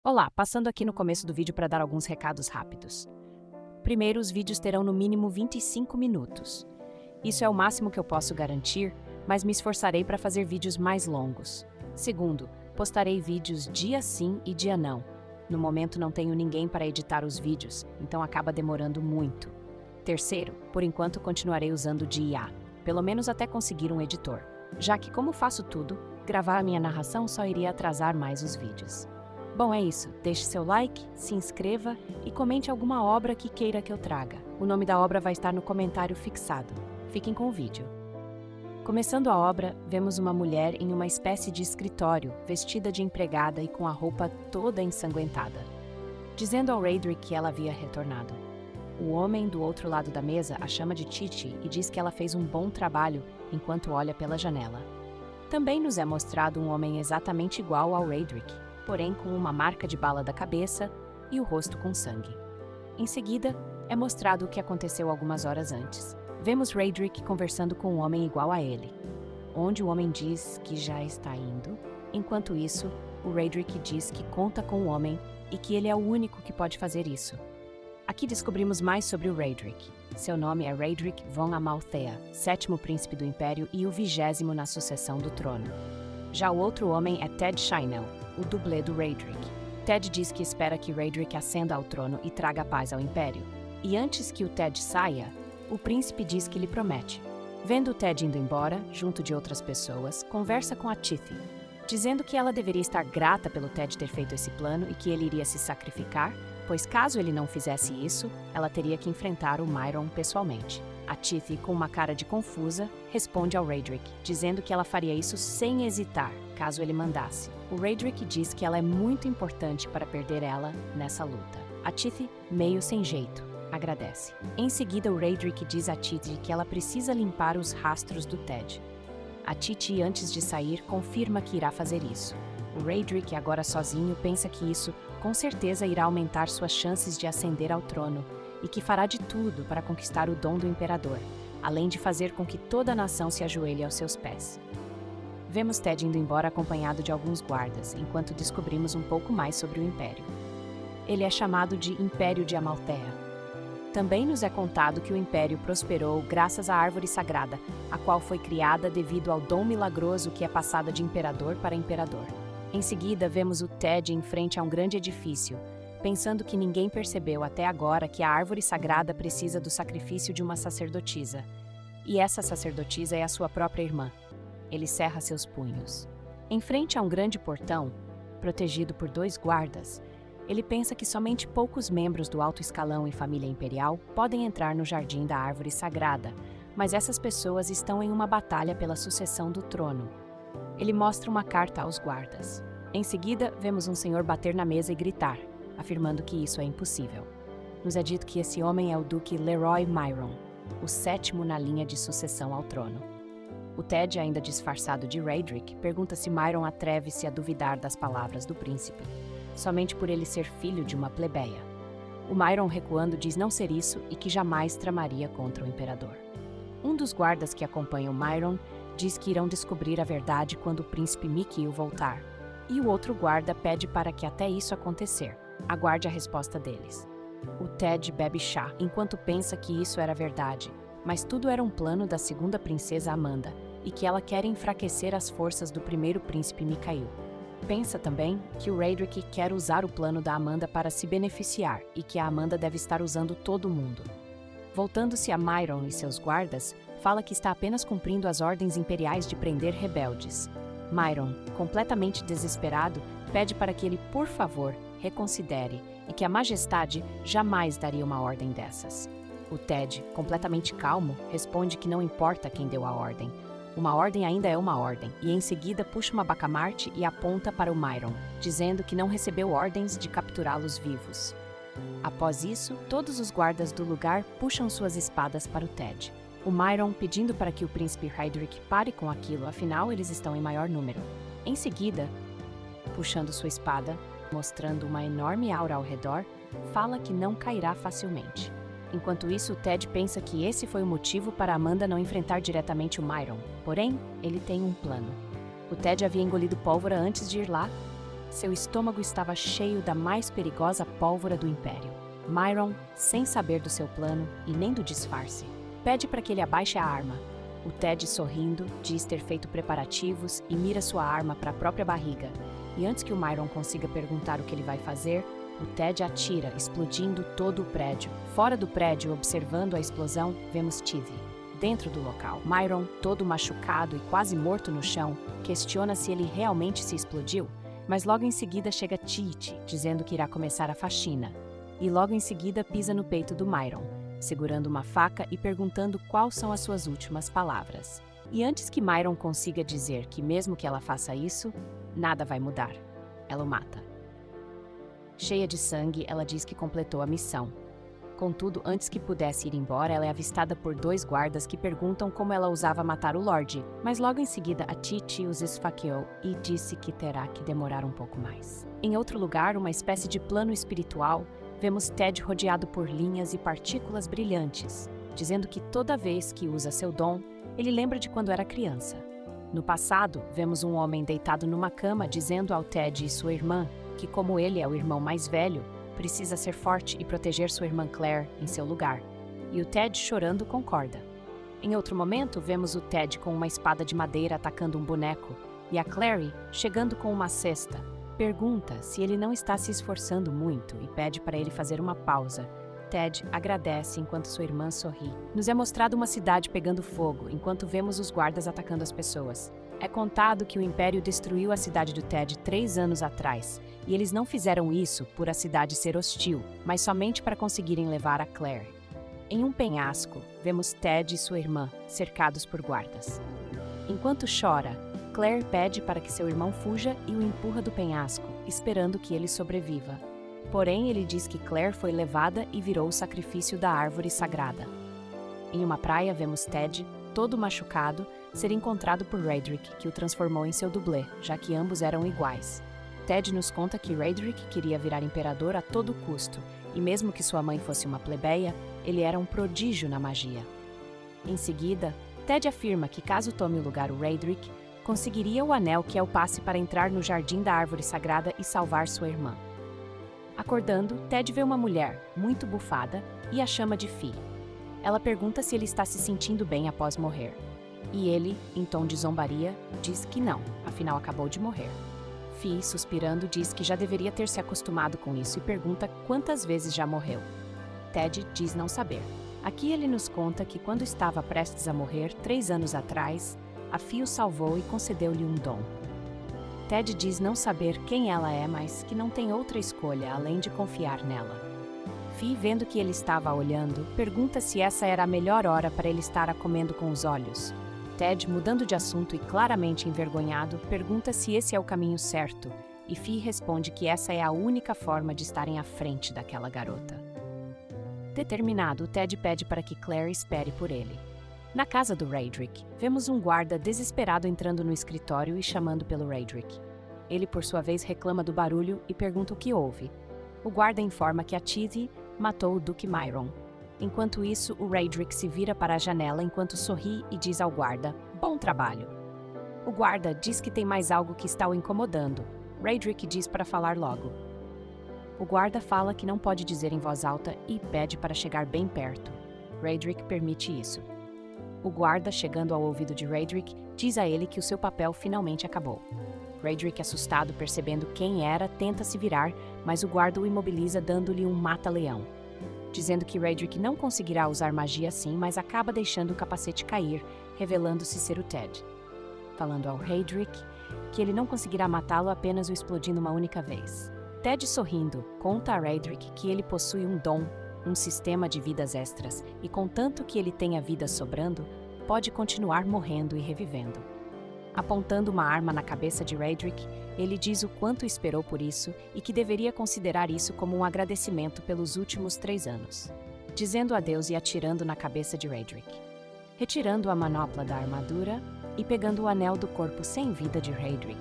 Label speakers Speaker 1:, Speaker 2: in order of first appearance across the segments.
Speaker 1: Olá, passando aqui no começo do vídeo para dar alguns recados rápidos. Primeiro, os vídeos terão no mínimo 25 minutos. Isso é o máximo que eu posso garantir, mas me esforçarei para fazer vídeos mais longos. Segundo, postarei vídeos dia sim e dia não. No momento não tenho ninguém para editar os vídeos, então acaba demorando muito. Terceiro, por enquanto continuarei usando de IA, pelo menos até conseguir um editor, já que como faço tudo, gravar a minha narração só iria atrasar mais os vídeos. Bom, é isso. Deixe seu like, se inscreva e comente alguma obra que queira que eu traga. O nome da obra vai estar no comentário fixado. Fiquem com o vídeo. Começando a obra, vemos uma mulher em uma espécie de escritório, vestida de empregada e com a roupa toda ensanguentada, dizendo ao Raedric que ela havia retornado. O homem do outro lado da mesa a chama de Titi e diz que ela fez um bom trabalho enquanto olha pela janela. Também nos é mostrado um homem exatamente igual ao Raedric, porém com uma marca de bala da cabeça e o rosto com sangue. Em seguida, é mostrado o que aconteceu algumas horas antes. Vemos Raedric conversando com um homem igual a ele, onde o homem diz que já está indo. Enquanto isso, o Raedric diz que conta com o homem e que ele é o único que pode fazer isso. Aqui descobrimos mais sobre o Raedric. Seu nome é Raedric von Amalthea, 7º príncipe do Império e o 20º na sucessão do trono. Já o outro homem é Ted Shynell, o dublê do Raedric. Ted diz que espera que Raedric ascenda ao trono e traga paz ao Império. E antes que o Ted saia, o príncipe diz que lhe promete. Vendo o Ted indo embora, junto de outras pessoas, conversa com a Tithí, dizendo que ela deveria estar grata pelo Ted ter feito esse plano e que ele iria se sacrificar, pois caso ele não fizesse isso, ela teria que enfrentar o Myron pessoalmente. A Tithí, com uma cara de confusa, responde ao Raedric, dizendo que ela faria isso sem hesitar, caso ele mandasse. O Raedric diz que ela é muito importante para perder ela nessa luta. A Tithí, meio sem jeito, agradece. Em seguida, o Raedric diz a Tithí que ela precisa limpar os rastros do Ted. A Tithí, antes de sair, confirma que irá fazer isso. O Raedric, agora sozinho, pensa que isso, com certeza, irá aumentar suas chances de ascender ao trono, e que fará de tudo para conquistar o dom do imperador, além de fazer com que toda a nação se ajoelhe aos seus pés. Vemos Ted indo embora acompanhado de alguns guardas, enquanto descobrimos um pouco mais sobre o Império. Ele é chamado de Império de Amalthea. Também nos é contado que o Império prosperou graças à árvore sagrada, a qual foi criada devido ao dom milagroso que é passada de imperador para imperador. Em seguida, vemos o Ted em frente a um grande edifício, pensando que ninguém percebeu até agora que a árvore sagrada precisa do sacrifício de uma sacerdotisa. E essa sacerdotisa é a sua própria irmã. Ele cerra seus punhos. Em frente a um grande portão, protegido por 2 guardas, ele pensa que somente poucos membros do alto escalão e família imperial podem entrar no jardim da árvore sagrada, mas essas pessoas estão em uma batalha pela sucessão do trono. Ele mostra uma carta aos guardas. Em seguida, vemos um senhor bater na mesa e gritar, afirmando que isso é impossível. Nos é dito que esse homem é o Duque Leroy Myron, o 7º na linha de sucessão ao trono. O Ted, ainda disfarçado de Raedric, pergunta se Myron atreve-se a duvidar das palavras do príncipe, somente por ele ser filho de uma plebeia. O Myron, recuando, diz não ser isso e que jamais tramaria contra o imperador. Um dos guardas que acompanham Myron diz que irão descobrir a verdade quando o príncipe Mikhail voltar, e o outro guarda pede para que até isso acontecer, aguarde a resposta deles. O Ted bebe chá enquanto pensa que isso era verdade, mas tudo era um plano da segunda princesa Amanda e que ela quer enfraquecer as forças do primeiro príncipe Mikhail. Pensa também que o Raedric quer usar o plano da Amanda para se beneficiar e que a Amanda deve estar usando todo mundo. Voltando-se a Myron e seus guardas, fala que está apenas cumprindo as ordens imperiais de prender rebeldes. Myron, completamente desesperado, pede para que ele, por favor, reconsidere e que a majestade jamais daria uma ordem dessas. O Ted, completamente calmo, responde que não importa quem deu a ordem. Uma ordem ainda é uma ordem, e em seguida puxa uma bacamarte e aponta para o Myron, dizendo que não recebeu ordens de capturá-los vivos. Após isso, todos os guardas do lugar puxam suas espadas para o Ted. O Myron pedindo para que o príncipe Raedric pare com aquilo, afinal eles estão em maior número. Em seguida, puxando sua espada, mostrando uma enorme aura ao redor, fala que não cairá facilmente. Enquanto isso, Ted pensa que esse foi o motivo para Amanda não enfrentar diretamente o Myron. Porém, ele tem um plano. O Ted havia engolido pólvora antes de ir lá, Seu estômago estava cheio da mais perigosa pólvora do Império. Myron, sem saber do seu plano e nem do disfarce, pede para que ele abaixe a arma. O Ted, sorrindo, diz ter feito preparativos e mira sua arma para a própria barriga. E antes que o Myron consiga perguntar o que ele vai fazer, o Ted atira, explodindo todo o prédio. Fora do prédio, observando a explosão, vemos Tivy. Dentro do local, Myron, todo machucado e quase morto no chão, questiona se ele realmente se explodiu, mas logo em seguida chega Titi, dizendo que irá começar a faxina. E logo em seguida pisa no peito do Myron, segurando uma faca e perguntando quais são as suas últimas palavras. E antes que Myron consiga dizer que mesmo que ela faça isso, nada vai mudar. Ela o mata. Cheia de sangue, ela diz que completou a missão. Contudo, antes que pudesse ir embora, ela é avistada por 2 guardas que perguntam como ela ousava matar o Lorde, mas logo em seguida a Titi os esfaqueou e disse que terá que demorar um pouco mais. Em outro lugar, uma espécie de plano espiritual, vemos Ted rodeado por linhas e partículas brilhantes, dizendo que toda vez que usa seu dom, ele lembra de quando era criança. No passado, vemos um homem deitado numa cama dizendo ao Ted e sua irmã que, como ele é o irmão mais velho, precisa ser forte e proteger sua irmã Claire em seu lugar. E o Ted, chorando, concorda. Em outro momento, vemos o Ted com uma espada de madeira atacando um boneco e a Clary chegando com uma cesta. Pergunta se ele não está se esforçando muito e pede para ele fazer uma pausa. Ted agradece enquanto sua irmã sorri. Nos é mostrado uma cidade pegando fogo, enquanto vemos os guardas atacando as pessoas. É contado que o Império destruiu a cidade do Ted 3 anos atrás, e eles não fizeram isso por a cidade ser hostil, mas somente para conseguirem levar a Claire. Em um penhasco, vemos Ted e sua irmã, cercados por guardas. Enquanto chora, Claire pede para que seu irmão fuja e o empurra do penhasco, esperando que ele sobreviva. Porém, ele diz que Claire foi levada e virou o sacrifício da árvore sagrada. Em uma praia, vemos Ted, todo machucado, ser encontrado por Raedric, que o transformou em seu dublê, já que ambos eram iguais. Ted nos conta que Raedric queria virar imperador a todo custo, e mesmo que sua mãe fosse uma plebeia, ele era um prodígio na magia. Em seguida, Ted afirma que caso tome o lugar o Raedric, conseguiria o anel que é o passe para entrar no jardim da árvore sagrada e salvar sua irmã. Acordando, Ted vê uma mulher, muito bufada, e a chama de Fi. Ela pergunta se ele está se sentindo bem após morrer. E ele, em tom de zombaria, diz que não, afinal acabou de morrer. Fi, suspirando, diz que já deveria ter se acostumado com isso e pergunta quantas vezes já morreu. Ted diz não saber. Aqui ele nos conta que quando estava prestes a morrer, 3 anos atrás, a Fi o salvou e concedeu-lhe um dom. Ted diz não saber quem ela é, mas que não tem outra escolha além de confiar nela. Fi, vendo que ele estava olhando, pergunta se essa era a melhor hora para ele estar a comendo com os olhos. Ted, mudando de assunto e claramente envergonhado, pergunta se esse é o caminho certo, e Fi responde que essa é a única forma de estarem à frente daquela garota. Determinado, Ted pede para que Claire espere por ele. Na casa do Raedric, vemos um guarda desesperado entrando no escritório e chamando pelo Raedric. Ele, por sua vez, reclama do barulho e pergunta o que houve. O guarda informa que a Titi matou o Duque Myron. Enquanto isso, o Raedric se vira para a janela enquanto sorri e diz ao guarda, bom trabalho. O guarda diz que tem mais algo que está o incomodando. Raedric diz para falar logo. O guarda fala que não pode dizer em voz alta e pede para chegar bem perto. Raedric permite isso. O guarda, chegando ao ouvido de Raedric, diz a ele que o seu papel finalmente acabou. Raedric, assustado, percebendo quem era, tenta se virar, mas o guarda o imobiliza dando-lhe um mata-leão. Dizendo que Raedric não conseguirá usar magia assim, mas acaba deixando o capacete cair, revelando-se ser o Ted. Falando ao Raedric que ele não conseguirá matá-lo apenas o explodindo uma única vez. Ted, sorrindo, conta a Raedric que ele possui um dom, um sistema de vidas extras, e contanto que ele tenha vida sobrando, pode continuar morrendo e revivendo. Apontando uma arma na cabeça de Raedric, ele diz o quanto esperou por isso e que deveria considerar isso como um agradecimento pelos últimos 3 anos. Dizendo adeus e atirando na cabeça de Raedric. Retirando a manopla da armadura e pegando o anel do corpo sem vida de Raedric.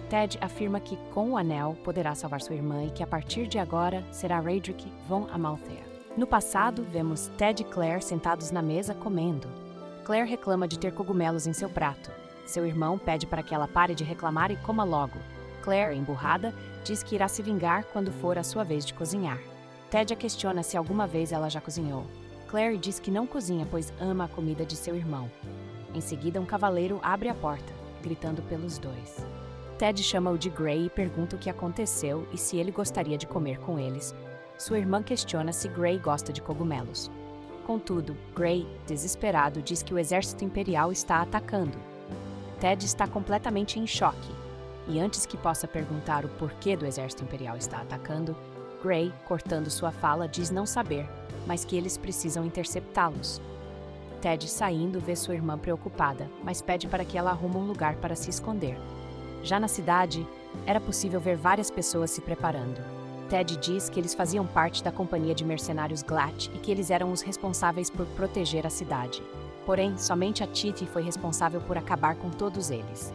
Speaker 1: Ted afirma que com o anel poderá salvar sua irmã e que a partir de agora será Raedric von Amalthea. No passado, vemos Ted e Claire sentados na mesa comendo. Claire reclama de ter cogumelos em seu prato. Seu irmão pede para que ela pare de reclamar e coma logo. Claire, emburrada, diz que irá se vingar quando for a sua vez de cozinhar. Ted a questiona se alguma vez ela já cozinhou. Claire diz que não cozinha, pois ama a comida de seu irmão. Em seguida, um cavaleiro abre a porta, gritando pelos dois. Ted chama-o de Gray e pergunta o que aconteceu e se ele gostaria de comer com eles. Sua irmã questiona se Gray gosta de cogumelos. Contudo, Gray, desesperado, diz que o exército imperial está atacando. Ted está completamente em choque, e antes que possa perguntar o porquê do exército imperial está atacando, Gray, cortando sua fala, diz não saber, mas que eles precisam interceptá-los. Ted, saindo, vê sua irmã preocupada, mas pede para que ela arrume um lugar para se esconder. Já na cidade, era possível ver várias pessoas se preparando. Ted diz que eles faziam parte da companhia de mercenários Glatt e que eles eram os responsáveis por proteger a cidade. Porém, somente a Titi foi responsável por acabar com todos eles.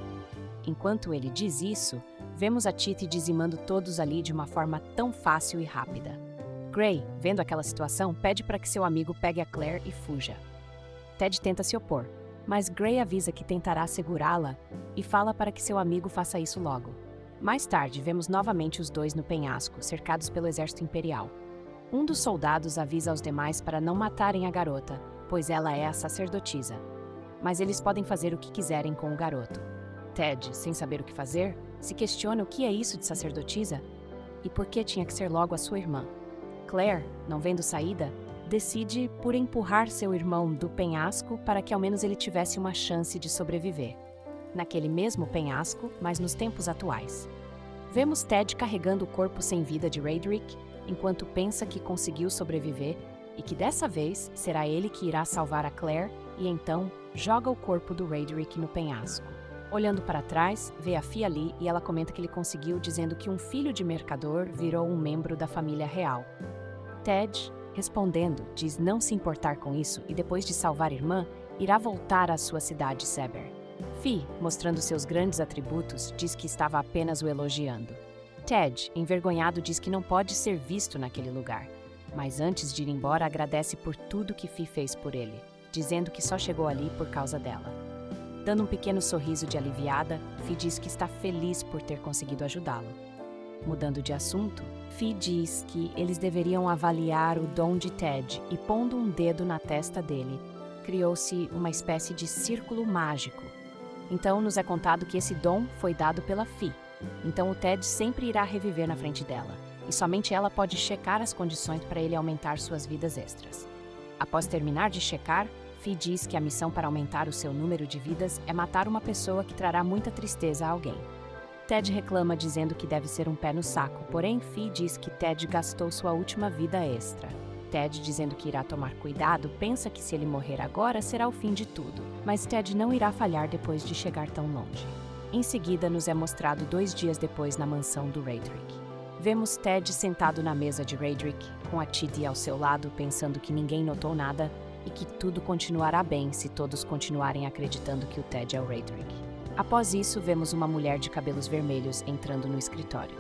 Speaker 1: Enquanto ele diz isso, vemos a Titi dizimando todos ali de uma forma tão fácil e rápida. Gray, vendo aquela situação, pede para que seu amigo pegue a Claire e fuja. Ted tenta se opor, mas Gray avisa que tentará segurá-la e fala para que seu amigo faça isso logo. Mais tarde, vemos novamente os dois no penhasco, cercados pelo exército imperial. Um dos soldados avisa aos demais para não matarem a garota, pois ela é a sacerdotisa. Mas eles podem fazer o que quiserem com o garoto. Ted, sem saber o que fazer, se questiona o que é isso de sacerdotisa e por que tinha que ser logo a sua irmã. Claire, não vendo saída, decide por empurrar seu irmão do penhasco para que ao menos ele tivesse uma chance de sobreviver. Naquele mesmo penhasco, mas nos tempos atuais. Vemos Ted carregando o corpo sem vida de Raedric, enquanto pensa que conseguiu sobreviver e que dessa vez será ele que irá salvar a Claire e então joga o corpo do Raedric no penhasco. Olhando para trás, vê a Fia ali e ela comenta que ele conseguiu dizendo que um filho de mercador virou um membro da família real. Ted, respondendo, diz não se importar com isso e depois de salvar a irmã, irá voltar à sua cidade Seber. Fi, mostrando seus grandes atributos, diz que estava apenas o elogiando. Ted, envergonhado, diz que não pode ser visto naquele lugar, mas antes de ir embora agradece por tudo que Fi fez por ele, dizendo que só chegou ali por causa dela. Dando um pequeno sorriso de aliviada, Fi diz que está feliz por ter conseguido ajudá-lo. Mudando de assunto, Fi diz que eles deveriam avaliar o dom de Ted e, pondo um dedo na testa dele, criou-se uma espécie de círculo mágico. Então nos é contado que esse dom foi dado pela Fi. Então o Ted sempre irá reviver na frente dela, e somente ela pode checar as condições para ele aumentar suas vidas extras. Após terminar de checar, Fi diz que a missão para aumentar o seu número de vidas é matar uma pessoa que trará muita tristeza a alguém. Ted reclama dizendo que deve ser um pé no saco, porém Fi diz que Ted gastou sua última vida extra. Ted, dizendo que irá tomar cuidado, pensa que se ele morrer agora será o fim de tudo, mas Ted não irá falhar depois de chegar tão longe. Em seguida, nos é mostrado 2 dias depois na mansão do Raedric. Vemos Ted sentado na mesa de Raedric, com a Titi ao seu lado, pensando que ninguém notou nada e que tudo continuará bem se todos continuarem acreditando que o Ted é o Raedric. Após isso, vemos uma mulher de cabelos vermelhos entrando no escritório.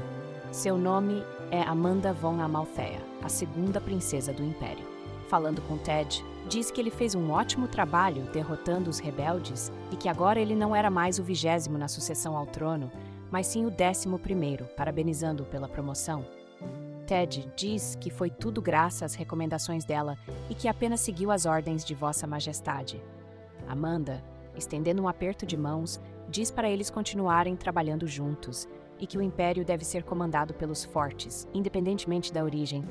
Speaker 1: Seu nome é Amanda von Amalthea, a segunda princesa do Império. Falando com Ted, diz que ele fez um ótimo trabalho derrotando os rebeldes e que agora ele não era mais o 20º na sucessão ao trono, mas sim o 11º, parabenizando-o pela promoção. Ted diz que foi tudo graças às recomendações dela e que apenas seguiu as ordens de Vossa Majestade. Amanda, estendendo um aperto de mãos, diz para eles continuarem trabalhando juntos e que o Império deve ser comandado pelos fortes, independentemente da origem.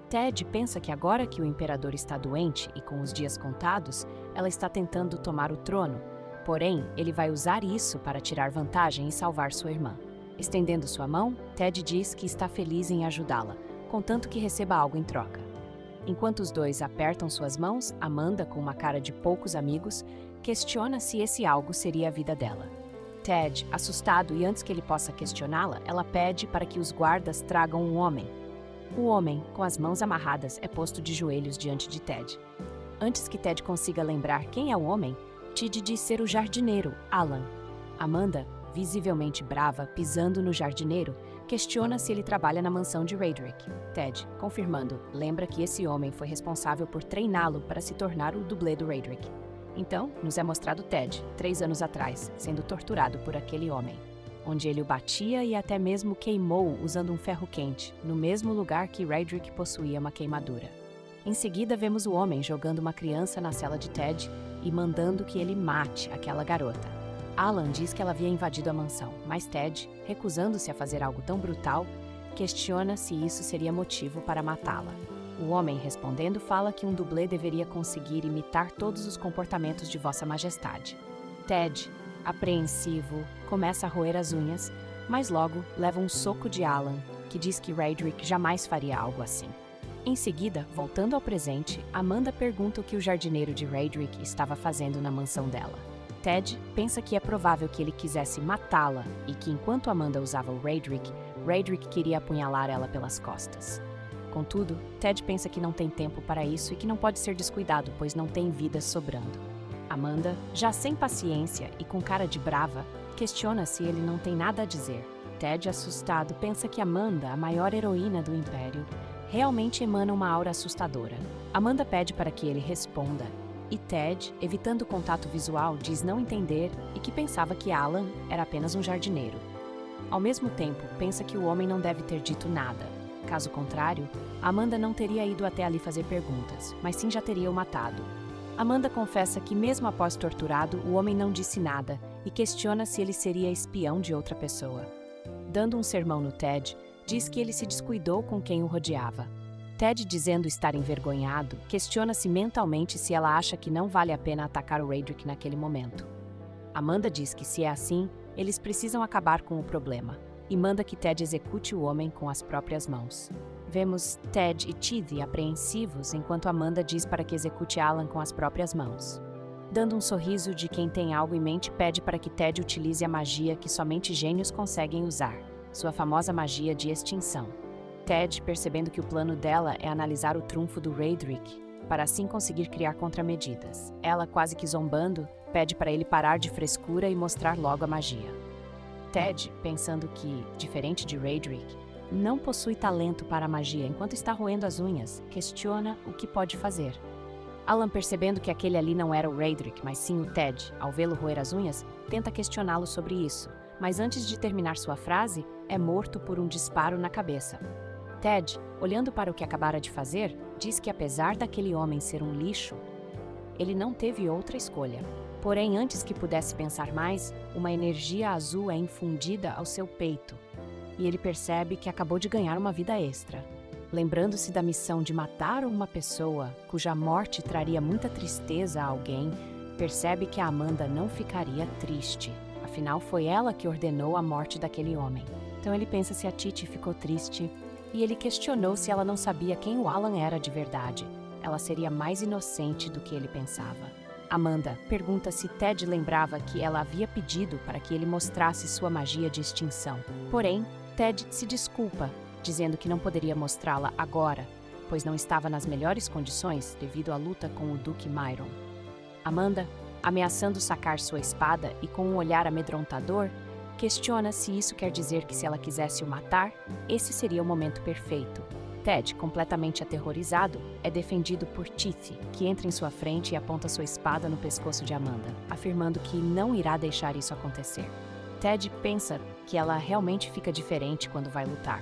Speaker 1: Ted pensa que agora que o Imperador está doente e com os dias contados, ela está tentando tomar o trono. Porém, ele vai usar isso para tirar vantagem e salvar sua irmã. Estendendo sua mão, Ted diz que está feliz em ajudá-la, contanto que receba algo em troca. Enquanto os dois apertam suas mãos, Amanda, com uma cara de poucos amigos, questiona se esse algo seria a vida dela. Ted, assustado e antes que ele possa questioná-la, ela pede para que os guardas tragam um homem. O homem, com as mãos amarradas, é posto de joelhos diante de Ted. Antes que Ted consiga lembrar quem é o homem, Tid diz ser o jardineiro, Alan. Amanda, visivelmente brava, pisando no jardineiro, questiona se ele trabalha na mansão de Raedric. Ted, confirmando, lembra que esse homem foi responsável por treiná-lo para se tornar o dublê do Raedric. Então, nos é mostrado Ted, 3 anos atrás, sendo torturado por aquele homem. onde ele o batia e até mesmo queimou usando um ferro quente, no mesmo lugar que Radric possuía uma queimadura. Em seguida, vemos o homem jogando uma criança na cela de Ted e mandando que ele mate aquela garota. Alan diz que ela havia invadido a mansão, mas Ted, recusando-se a fazer algo tão brutal, questiona se isso seria motivo para matá-la. O homem, respondendo, fala que um dublê deveria conseguir imitar todos os comportamentos de Vossa Majestade. Ted, apreensivo, começa a roer as unhas, mas logo leva um soco de Alan, que diz que Radric jamais faria algo assim. Em seguida, voltando ao presente, Amanda pergunta o que o jardineiro de Radric estava fazendo na mansão dela. Ted pensa que é provável que ele quisesse matá-la e que enquanto Amanda usava o Radric queria apunhalar ela pelas costas. Contudo, Ted pensa que não tem tempo para isso e que não pode ser descuidado, pois não tem vidas sobrando. Amanda, já sem paciência e com cara de brava, questiona se ele não tem nada a dizer. Ted, assustado, pensa que Amanda, a maior heroína do Império, realmente emana uma aura assustadora. Amanda pede para que ele responda, e Ted, evitando o contato visual, diz não entender e que pensava que Alan era apenas um jardineiro. Ao mesmo tempo, pensa que o homem não deve ter dito nada. Caso contrário, Amanda não teria ido até ali fazer perguntas, mas sim já teria o matado. Amanda confessa que mesmo após torturado, o homem não disse nada e questiona se ele seria espião de outra pessoa. Dando um sermão no Ted, diz que ele se descuidou com quem o rodeava. Ted, dizendo estar envergonhado, questiona-se mentalmente se ela acha que não vale a pena atacar o Radric naquele momento. Amanda diz que se é assim, eles precisam acabar com o problema, e manda que Ted execute o homem com as próprias mãos. Vemos Ted e Chidi apreensivos enquanto Amanda diz para que execute Alan com as próprias mãos. Dando um sorriso de quem tem algo em mente, pede para que Ted utilize a magia que somente gênios conseguem usar, sua famosa magia de extinção. Ted, percebendo que o plano dela é analisar o trunfo do Radric, para assim conseguir criar contramedidas. Ela, quase que zombando, pede para ele parar de frescura e mostrar logo a magia. Ted, pensando que, diferente de Radric, não possui talento para a magia enquanto está roendo as unhas, questiona o que pode fazer. Alan, percebendo que aquele ali não era o Radric, mas sim o Ted, ao vê-lo roer as unhas, tenta questioná-lo sobre isso, mas antes de terminar sua frase, é morto por um disparo na cabeça. Ted, olhando para o que acabara de fazer, diz que apesar daquele homem ser um lixo, ele não teve outra escolha. Porém, antes que pudesse pensar mais, uma energia azul é infundida ao seu peito, e ele percebe que acabou de ganhar uma vida extra. Lembrando-se da missão de matar uma pessoa, cuja morte traria muita tristeza a alguém, percebe que a Amanda não ficaria triste. Afinal, foi ela que ordenou a morte daquele homem. Então ele pensa se a Titi ficou triste, e ele questionou se ela não sabia quem o Alan era de verdade. Ela seria mais inocente do que ele pensava. Amanda pergunta se Ted lembrava que ela havia pedido para que ele mostrasse sua magia de extinção. Porém, Ted se desculpa, dizendo que não poderia mostrá-la agora, pois não estava nas melhores condições devido à luta com o Duque Myron. Amanda, ameaçando sacar sua espada e com um olhar amedrontador, questiona se isso quer dizer que se ela quisesse o matar, esse seria o momento perfeito. Ted, completamente aterrorizado, é defendido por Tithi, que entra em sua frente e aponta sua espada no pescoço de Amanda, afirmando que não irá deixar isso acontecer. Ted pensa que ela realmente fica diferente quando vai lutar.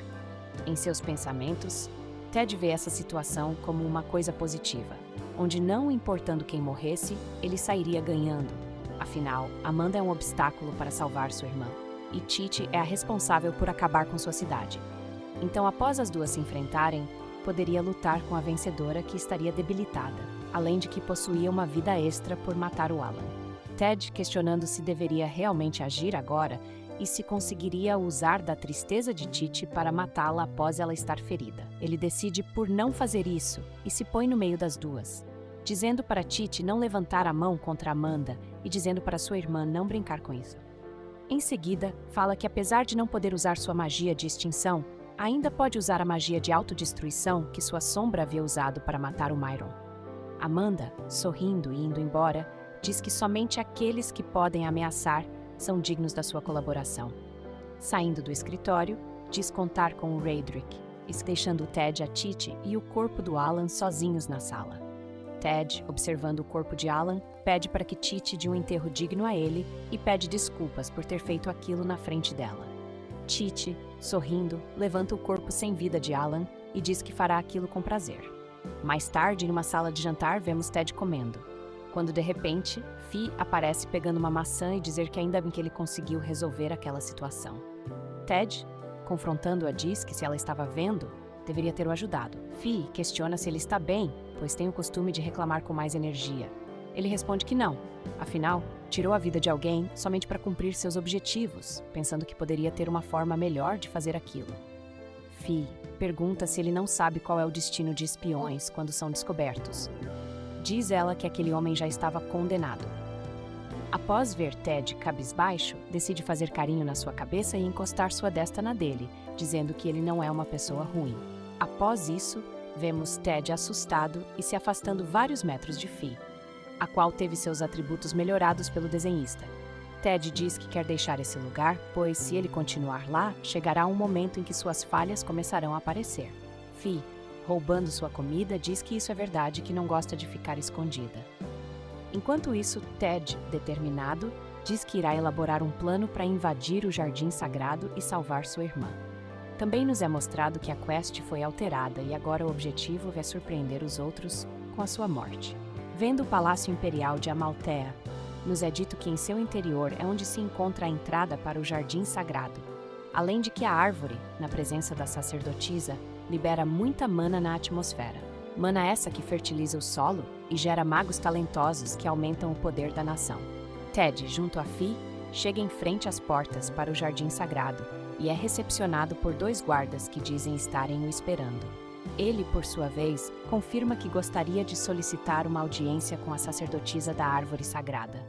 Speaker 1: Em seus pensamentos, Ted vê essa situação como uma coisa positiva, onde não importando quem morresse, ele sairia ganhando. Afinal, Amanda é um obstáculo para salvar sua irmã, e Titi é a responsável por acabar com sua cidade. Então, após as duas se enfrentarem, poderia lutar com a vencedora que estaria debilitada, além de que possuía uma vida extra por matar o Alan. Ted questionando se deveria realmente agir agora e se conseguiria usar da tristeza de Titi para matá-la após ela estar ferida. Ele decide por não fazer isso e se põe no meio das duas, dizendo para Titi não levantar a mão contra Amanda e dizendo para sua irmã não brincar com isso. Em seguida, fala que apesar de não poder usar sua magia de extinção, ainda pode usar a magia de autodestruição que sua sombra havia usado para matar o Myron. Amanda, sorrindo e indo embora, diz que somente aqueles que podem ameaçar são dignos da sua colaboração. Saindo do escritório, diz contar com o Radric, deixando Ted, a Titi e o corpo do Alan sozinhos na sala. Ted, observando o corpo de Alan, pede para que Titi dê um enterro digno a ele e pede desculpas por ter feito aquilo na frente dela. Titi, sorrindo, levanta o corpo sem vida de Alan e diz que fará aquilo com prazer. Mais tarde, em uma sala de jantar, vemos Ted comendo, quando de repente, Fi aparece pegando uma maçã e dizer que ainda bem que ele conseguiu resolver aquela situação. Ted, confrontando-a, diz que se ela estava vendo, deveria ter o ajudado. Fi questiona se ele está bem, pois tem o costume de reclamar com mais energia. Ele responde que não, afinal, tirou a vida de alguém somente para cumprir seus objetivos, pensando que poderia ter uma forma melhor de fazer aquilo. Fi pergunta se ele não sabe qual é o destino de espiões quando são descobertos. Diz ela que aquele homem já estava condenado. Após ver Ted cabisbaixo, decide fazer carinho na sua cabeça e encostar sua destra na dele, dizendo que ele não é uma pessoa ruim. Após isso, vemos Ted assustado e se afastando vários metros de Fi, a qual teve seus atributos melhorados pelo desenhista. Ted diz que quer deixar esse lugar, pois se ele continuar lá, chegará um momento em que suas falhas começarão a aparecer. Fi, roubando sua comida, diz que isso é verdade e que não gosta de ficar escondida. Enquanto isso, Ted, determinado, diz que irá elaborar um plano para invadir o Jardim Sagrado e salvar sua irmã. Também nos é mostrado que a quest foi alterada e agora o objetivo é surpreender os outros com a sua morte. Vendo o Palácio Imperial de Amalthea, nos é dito que em seu interior é onde se encontra a entrada para o Jardim Sagrado, além de que a árvore, na presença da sacerdotisa, libera muita mana na atmosfera. Mana essa que fertiliza o solo e gera magos talentosos que aumentam o poder da nação. Ted, junto a Fi, chega em frente às portas para o Jardim Sagrado e é recepcionado por 2 guardas que dizem estarem o esperando. Ele, por sua vez, confirma que gostaria de solicitar uma audiência com a sacerdotisa da árvore sagrada.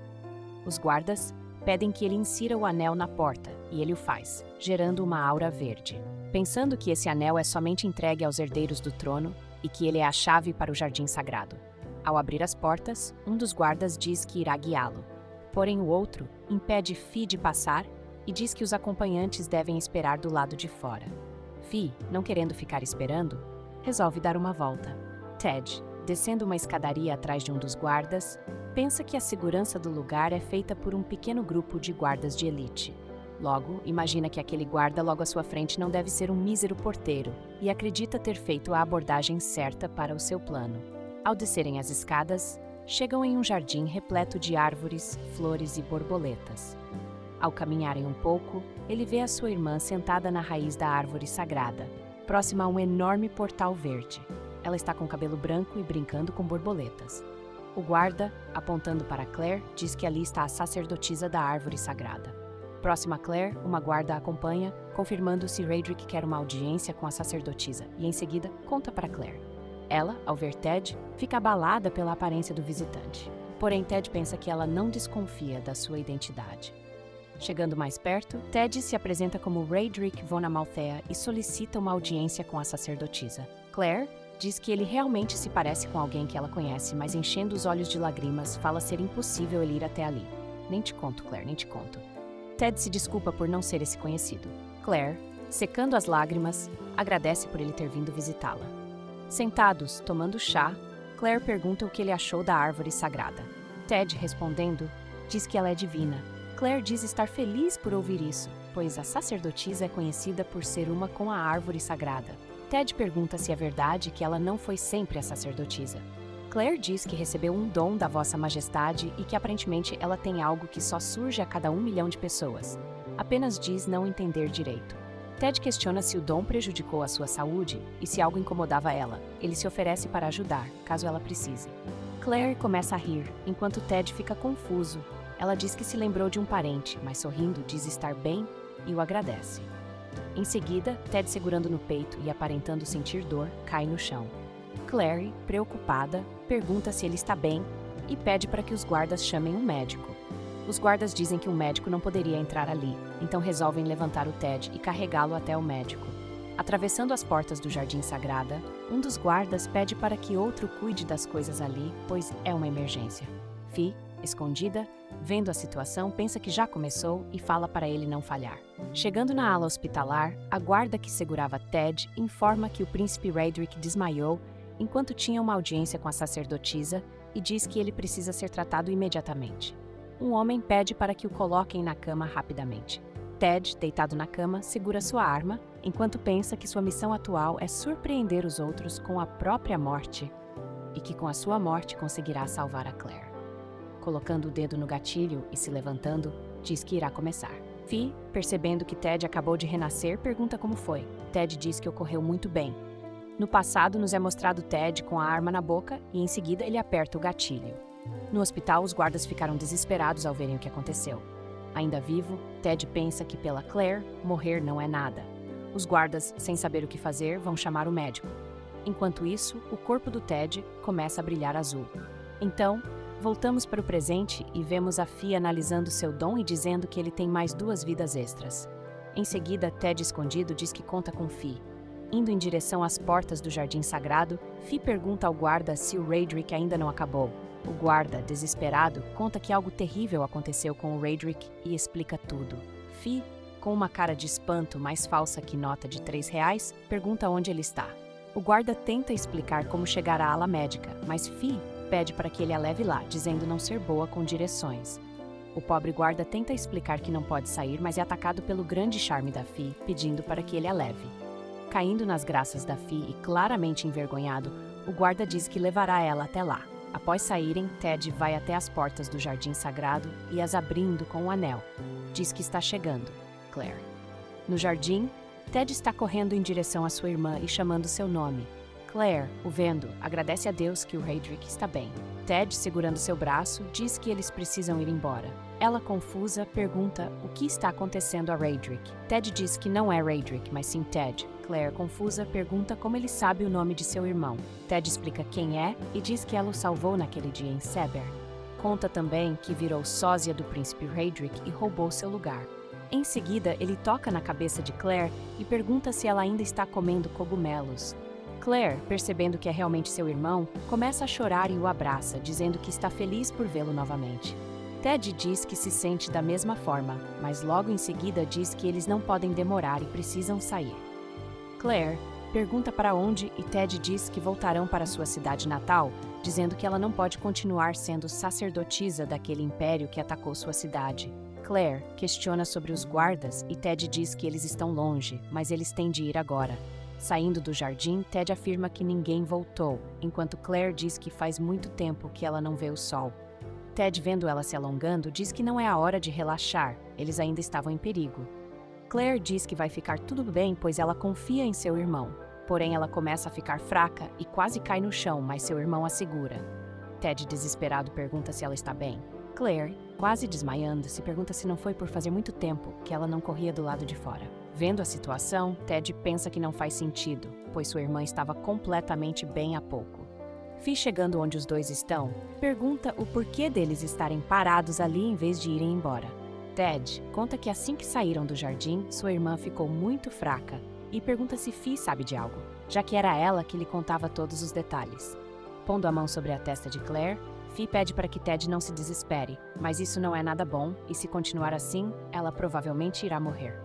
Speaker 1: Os guardas pedem que ele insira o anel na porta, e ele o faz, gerando uma aura verde. Pensando que esse anel é somente entregue aos herdeiros do trono e que ele é a chave para o Jardim Sagrado. Ao abrir as portas, um dos guardas diz que irá guiá-lo. Porém, o outro impede Fi de passar e diz que os acompanhantes devem esperar do lado de fora. Fi, não querendo ficar esperando, resolve dar uma volta. Ted, descendo uma escadaria atrás de um dos guardas, pensa que a segurança do lugar é feita por um pequeno grupo de guardas de elite. Logo, imagina que aquele guarda logo à sua frente não deve ser um mísero porteiro e acredita ter feito a abordagem certa para o seu plano. Ao descerem as escadas, chegam em um jardim repleto de árvores, flores e borboletas. Ao caminharem um pouco, ele vê a sua irmã sentada na raiz da árvore sagrada, próxima a um enorme portal verde. Ela está com cabelo branco e brincando com borboletas. O guarda, apontando para Claire, diz que ali está a sacerdotisa da árvore sagrada. Próxima a Claire, uma guarda a acompanha, confirmando se Raedric quer uma audiência com a sacerdotisa, e em seguida conta para Claire. Ela, ao ver Ted, fica abalada pela aparência do visitante. Porém, Ted pensa que ela não desconfia da sua identidade. Chegando mais perto, Ted se apresenta como Raedric von Amalthea e solicita uma audiência com a sacerdotisa. Claire diz que ele realmente se parece com alguém que ela conhece, mas enchendo os olhos de lágrimas, fala ser impossível ele ir até ali. Nem te conto, Claire, nem te conto. Ted se desculpa por não ser esse conhecido. Claire, secando as lágrimas, agradece por ele ter vindo visitá-la. Sentados, tomando chá, Claire pergunta o que ele achou da árvore sagrada. Ted, respondendo, diz que ela é divina. Claire diz estar feliz por ouvir isso, pois a sacerdotisa é conhecida por ser uma com a árvore sagrada. Ted pergunta se é verdade que ela não foi sempre a sacerdotisa. Claire diz que recebeu um dom da Vossa Majestade e que aparentemente ela tem algo que só surge a cada 1 milhão de pessoas. Apenas diz não entender direito. Ted questiona se o dom prejudicou a sua saúde e se algo incomodava ela. Ele se oferece para ajudar, caso ela precise. Claire começa a rir, enquanto Ted fica confuso. Ela diz que se lembrou de um parente, mas sorrindo diz estar bem e o agradece. Em seguida, Ted, segurando no peito e aparentando sentir dor, cai no chão. Claire, preocupada, pergunta se ele está bem e pede para que os guardas chamem um médico. Os guardas dizem que um médico não poderia entrar ali, então resolvem levantar o Ted e carregá-lo até o médico. Atravessando as portas do Jardim Sagrada, um dos guardas pede para que outro cuide das coisas ali, pois é uma emergência. Fi, escondida, vendo a situação, pensa que já começou e fala para ele não falhar. Chegando na ala hospitalar, a guarda que segurava Ted informa que o príncipe Raedric desmaiou enquanto tinha uma audiência com a sacerdotisa, e diz que ele precisa ser tratado imediatamente. Um homem pede para que o coloquem na cama rapidamente. Ted, deitado na cama, segura sua arma, enquanto pensa que sua missão atual é surpreender os outros com a própria morte e que com a sua morte conseguirá salvar a Claire. Colocando o dedo no gatilho e se levantando, diz que irá começar. Fi, percebendo que Ted acabou de renascer, pergunta como foi. Ted diz que ocorreu muito bem. No passado, nos é mostrado Ted com a arma na boca e em seguida ele aperta o gatilho. No hospital, os guardas ficaram desesperados ao verem o que aconteceu. Ainda vivo, Ted pensa que pela Claire, morrer não é nada. Os guardas, sem saber o que fazer, vão chamar o médico. Enquanto isso, o corpo do Ted começa a brilhar azul. Então, voltamos para o presente e vemos a Fi analisando seu dom e dizendo que ele tem mais 2 vidas extras. Em seguida, Ted escondido diz que conta com Fi. Indo em direção às portas do Jardim Sagrado, Fi pergunta ao guarda se o Raedric ainda não acabou. O guarda, desesperado, conta que algo terrível aconteceu com o Raedric e explica tudo. Fi, com uma cara de espanto mais falsa que nota de R$3, pergunta onde ele está. O guarda tenta explicar como chegar à ala médica, mas Fi pede para que ele a leve lá, dizendo não ser boa com direções. O pobre guarda tenta explicar que não pode sair, mas é atacado pelo grande charme da Fi, pedindo para que ele a leve. Caindo nas graças da Fi e claramente envergonhado, o guarda diz que levará ela até lá. Após saírem, Ted vai até as portas do Jardim Sagrado e as abrindo com um anel. Diz que está chegando, Claire. No jardim, Ted está correndo em direção à sua irmã e chamando seu nome. Claire, o vendo, agradece a Deus que o Raedric está bem. Ted, segurando seu braço, diz que eles precisam ir embora. Ela, confusa, pergunta o que está acontecendo a Raedric. Ted diz que não é Raedric, mas sim Ted. Claire, confusa, pergunta como ele sabe o nome de seu irmão. Ted explica quem é e diz que ela o salvou naquele dia em Seber. Conta também que virou sósia do príncipe Raedric e roubou seu lugar. Em seguida, ele toca na cabeça de Claire e pergunta se ela ainda está comendo cogumelos. Claire, percebendo que é realmente seu irmão, começa a chorar e o abraça, dizendo que está feliz por vê-lo novamente. Ted diz que se sente da mesma forma, mas logo em seguida diz que eles não podem demorar e precisam sair. Claire pergunta para onde e Ted diz que voltarão para sua cidade natal, dizendo que ela não pode continuar sendo sacerdotisa daquele império que atacou sua cidade. Claire questiona sobre os guardas e Ted diz que eles estão longe, mas eles têm de ir agora. Saindo do jardim, Ted afirma que ninguém voltou, enquanto Claire diz que faz muito tempo que ela não vê o sol. Ted, vendo ela se alongando, diz que não é a hora de relaxar, eles ainda estavam em perigo. Claire diz que vai ficar tudo bem, pois ela confia em seu irmão. Porém, ela começa a ficar fraca e quase cai no chão, mas seu irmão a segura. Ted, desesperado, pergunta se ela está bem. Claire, quase desmaiando, se pergunta se não foi por fazer muito tempo que ela não corria do lado de fora. Vendo a situação, Ted pensa que não faz sentido, pois sua irmã estava completamente bem há pouco. Fi, chegando onde os dois estão, pergunta o porquê deles estarem parados ali em vez de irem embora. Ted conta que assim que saíram do jardim, sua irmã ficou muito fraca e pergunta se Fi sabe de algo, já que era ela que lhe contava todos os detalhes. Pondo a mão sobre a testa de Claire, Fi pede para que Ted não se desespere, mas isso não é nada bom e se continuar assim, ela provavelmente irá morrer.